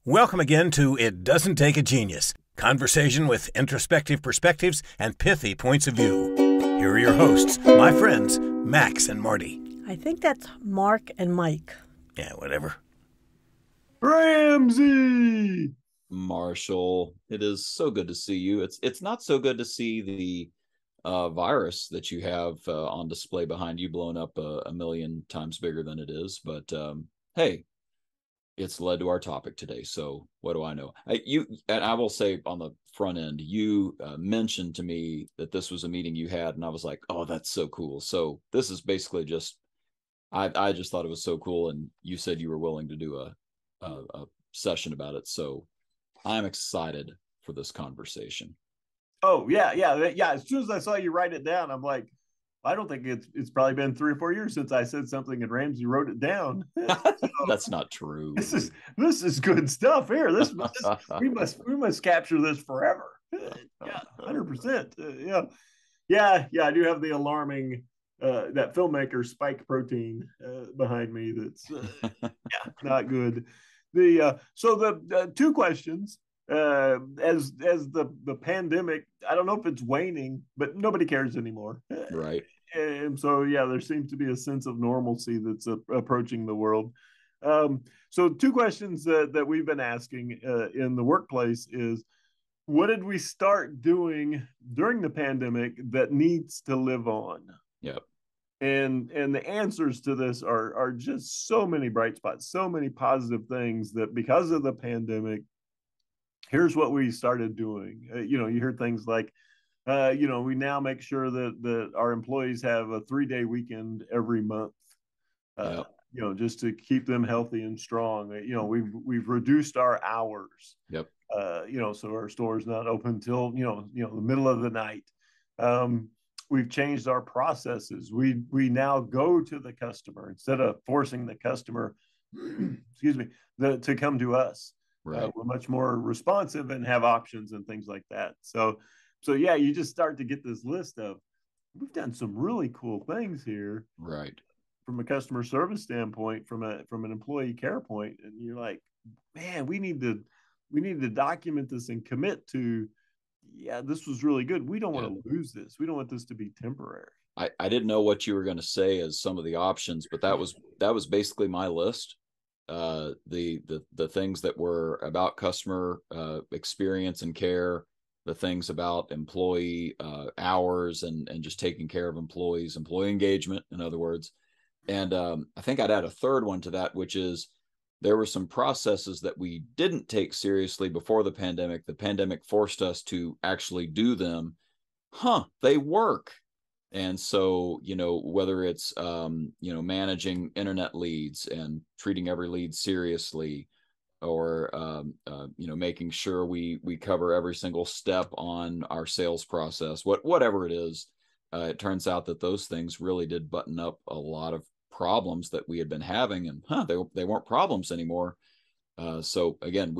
Welcome again to It Doesn't Take a Genius, conversation with introspective perspectives and pithy points of view. Here are your hosts, my friends, Max and Marty. I think that's Mark and Mike. Yeah, whatever. Ramsey! Marshall, it is so good to see you. It's not so good to see the virus that you have on display behind you blown up a million times bigger than it is. But hey, it's led to our topic today. So what do I know? I will say on the front end, you mentioned to me that this was a meeting you had, and I was like, oh, that's so cool. So this is basically just, I just thought it was so cool, and you said you were willing to do a session about it. So I'm excited for this conversation. Oh, yeah. As soon as I saw you write it down, I'm like, I don't think it's probably been 3 or 4 years since I said something and Ramsey wrote it down. That's not true. This is good stuff here. We must capture this forever. Yeah, 100%. Yeah. I do have the alarming that filmmaker spike protein behind me. That's not good. So the two questions. As the pandemic, I don't know if it's waning, but nobody cares anymore. Right. And so, there seems to be a sense of normalcy that's approaching the world. So two questions that we've been asking in the workplace is, what did we start doing during the pandemic that needs to live on? Yep. And the answers to this are just so many bright spots, so many positive things that because of the pandemic, here's what we started doing. You hear things like, we now make sure that our employees have a 3-day weekend every month. Yep. Just to keep them healthy and strong. We've reduced our hours. Yep. So our store's not open till the middle of the night. We've changed our processes. We now go to the customer instead of forcing the customer, excuse me, to come to us. Right. We're much more responsive and have options and things like that. So you just start to get this list of, we've done some really cool things here. Right. From a customer service standpoint, from an employee care point, and you're like, man, we need to document this and commit to, this was really good. We don't want to lose this. We don't want this to be temporary. I didn't know what you were going to say as some of the options, but that was basically my list. The things that were about customer experience and care, the things about employee hours and just taking care of employee engagement, in other words. And I think I'd add a third one to that, which is there were some processes that we didn't take seriously before the pandemic. The pandemic forced us to actually do them. They work. And so, whether it's, managing internet leads and treating every lead seriously, or, making sure we cover every single step on our sales process, whatever it is, it turns out that those things really did button up a lot of problems that we had been having, and they weren't problems anymore. So again,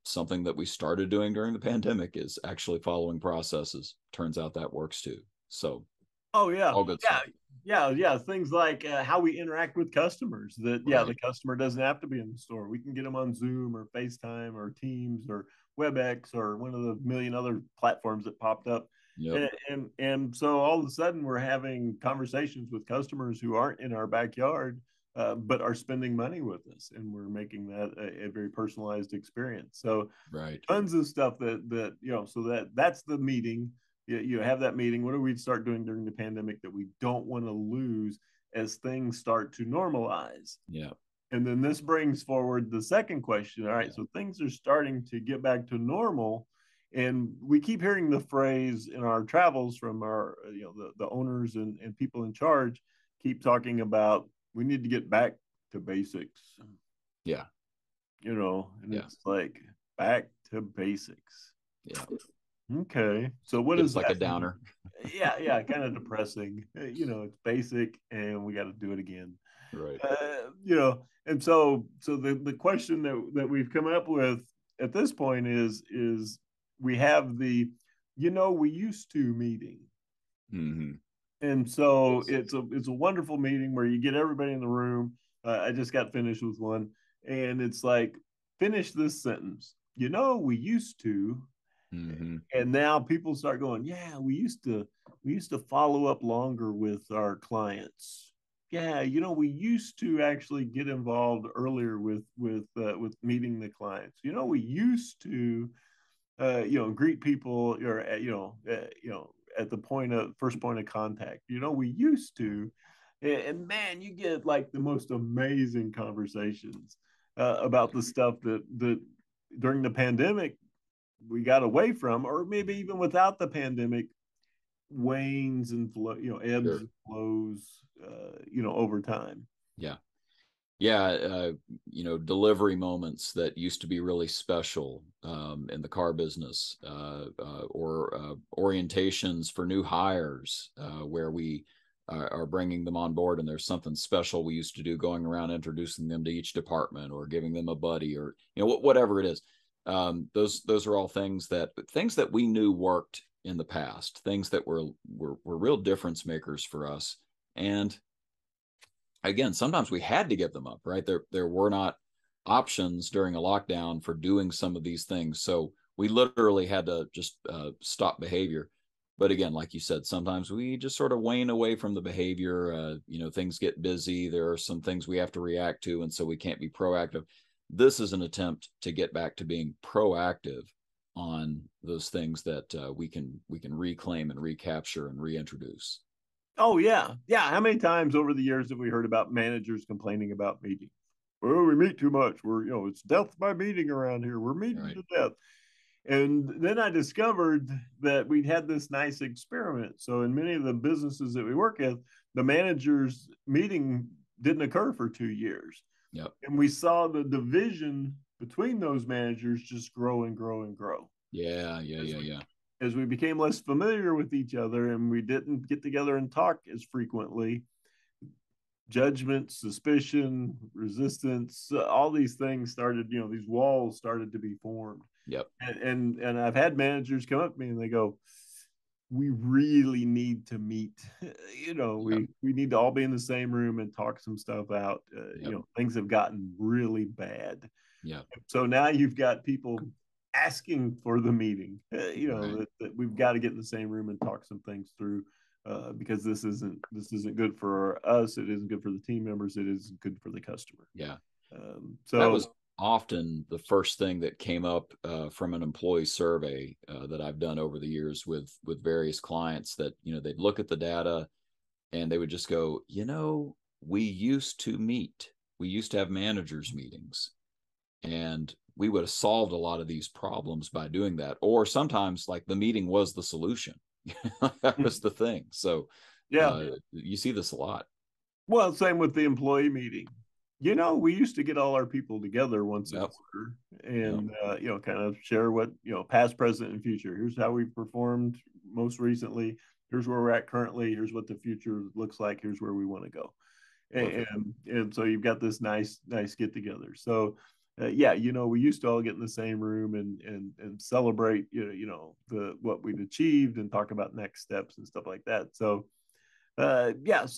something that we started doing during the pandemic is actually following processes. Turns out that works too. So oh yeah, all good stuff. Yeah, things like how we interact with customers, that Right. The customer doesn't have to be in the store. We can get them on Zoom or FaceTime or Teams or WebEx or one of the million other platforms that popped up. Yep. And so all of a sudden we're having conversations with customers who aren't in our backyard, but are spending money with us, and we're making that a very personalized experience. So Right. tons of stuff so that's the meeting. You have that meeting. What do we start doing during the pandemic that we don't want to lose as things start to normalize? Yeah. And then this brings forward the second question. All right, so things are starting to get back to normal. And we keep hearing the phrase in our travels from our, the owners and people in charge keep talking about, we need to get back to basics. Yeah. It's like, back to basics. Yeah. Okay. So what It's is like that? a downer. Yeah, kind of depressing. It's basic and we got to do it again. Right. And so the question that we've come up with at this point is we have the, we used to meeting. Mm-hmm. And so it's a wonderful meeting where you get everybody in the room. I just got finished with one, and it's like finish this sentence. You know, we used to. Mm-hmm. And now people start going, yeah, we used to follow up longer with our clients. Yeah, you know, we used to actually get involved earlier with meeting the clients. You know, we used to greet people or at the first point of contact. You know, we used to, and man, you get like the most amazing conversations about the stuff that during the pandemic we got away from, or maybe even without the pandemic, wanes and flow, ebbs Sure. and flows, over time. Yeah. Yeah. Delivery moments that used to be really special in the car business, or orientations for new hires, where we are bringing them on board, and there's something special we used to do, going around introducing them to each department or giving them a buddy, or whatever it is. Those are all things that we knew worked in the past, things that were real difference makers for us. And again, sometimes we had to give them up, right? There were not options during a lockdown for doing some of these things, so we literally had to just stop behavior. But again, like you said, sometimes we just sort of wane away from the behavior. Things get busy. There are some things we have to react to, and so we can't be proactive. This is an attempt to get back to being proactive on those things that we can reclaim and recapture and reintroduce. Oh yeah, yeah. How many times over the years have we heard about managers complaining about meetings? Well, we meet too much. It's death by meeting around here. We're meeting Right. to death. And then I discovered that we'd had this nice experiment. So in many of the businesses that we work with, the managers meeting didn't occur for 2 years. Yep. And we saw the division between those managers just grow and grow and grow. Yeah. As we became less familiar with each other and we didn't get together and talk as frequently, judgment, suspicion, resistance, all these things started, these walls started to be formed. Yep. And I've had managers come up to me and they go, we really need to meet. We need to all be in the same room and talk some stuff out. Things have gotten really bad. Yeah. So now you've got people asking for the meeting, Right. that we've got to get in the same room and talk some things through, because this isn't good for us. It isn't good for the team members. It isn't good for the customer. Yeah. So that was often the first thing that came up from an employee survey that I've done over the years with various clients, that they'd look at the data and they would just go, we used to meet, we used to have managers meetings, and we would have solved a lot of these problems by doing that. Or sometimes like the meeting was the solution. That was the thing. So yeah, you see this a lot. well, same with the employee meeting. We used to get all our people together once a quarter and, kind of share what, past, present, and future. Here's how we performed most recently. Here's where we're at currently. Here's what the future looks like. Here's where we want to go. And so you've got this nice get together. So, we used to all get in the same room and celebrate, what we'd achieved and talk about next steps and stuff like that. So, it's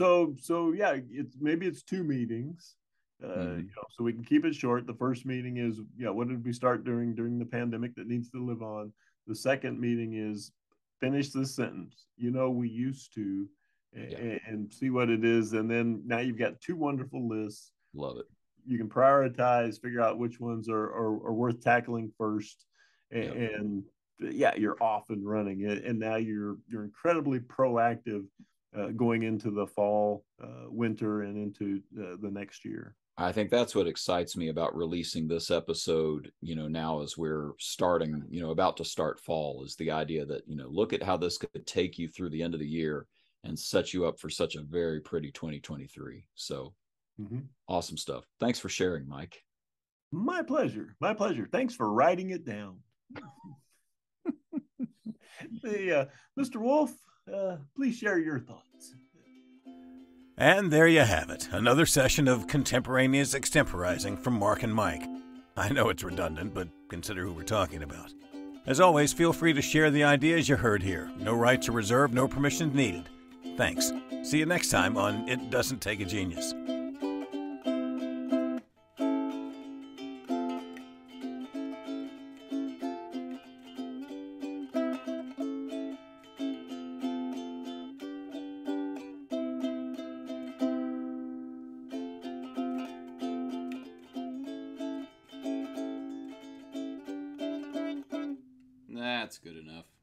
2 meetings. So we can keep it short. The first meeting is, what did we start during the pandemic that needs to live on? The second meeting is finish this sentence. We used to, and see what it is. And then now you've got 2 wonderful lists. Love it. You can prioritize, figure out which ones are worth tackling first, and you're off and running. And now you're incredibly proactive going into the fall, winter, and into the next year. I think that's what excites me about releasing this episode, now as we're starting, about to start fall, is the idea that, look at how this could take you through the end of the year and set you up for such a very pretty 2023. So awesome stuff. Thanks for sharing, Mike. My pleasure. My pleasure. Thanks for writing it down. Mr. Wolf, please share your thoughts. And there you have it, another session of contemporaneous extemporizing from Mark and Mike. I know it's redundant, but consider who we're talking about. As always, feel free to share the ideas you heard here. No right to reserve, no permissions needed. Thanks. See you next time on It Doesn't Take a Genius. That's good enough.